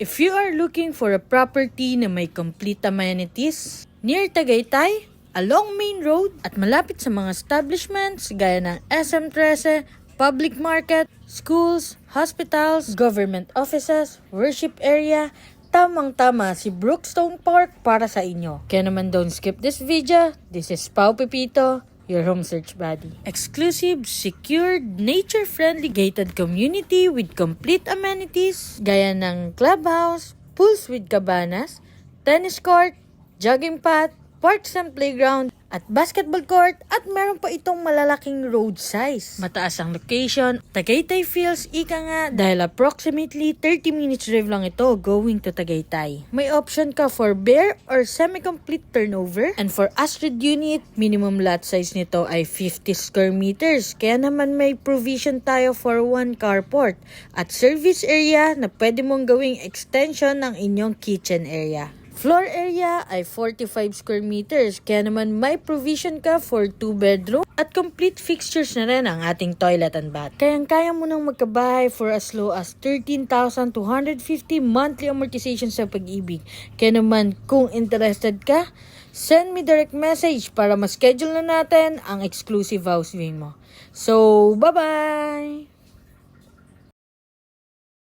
If you are looking for a property na may complete amenities, near Tagaytay, along main road, at malapit sa mga establishments gaya ng SM Trece, public market, schools, hospitals, government offices, worship area, tamang-tama si Brookstone Park para sa inyo. Kaya naman don't skip this video. This is Pao Pepito, your home search buddy. Exclusive, secured, nature-friendly gated community with complete amenities gaya ng clubhouse, pools with cabanas, tennis court, jogging path, parks and playground, at basketball court, at meron pa itong malalaking road size. Mataas ang location, Tagaytay feels ika nga dahil approximately 30 minutes drive lang ito going to Tagaytay. May option ka for bare or semi-complete turnover, and for Astrid unit, minimum lot size nito ay 50 square meters, kaya naman may provision tayo for 1 carport at service area na pwede mong gawing extension ng inyong kitchen area. Floor area ay 45 square meters, kaya naman may provision ka for 2 bedroom at complete fixtures na rin ang ating toilet and bath. Kayang-kaya mo nang magkabahay for as low as 13,250 monthly amortization sa Pag-ibig. Kaya naman kung interested ka, send me direct message para ma-schedule na natin ang exclusive house viewing mo. So, bye-bye!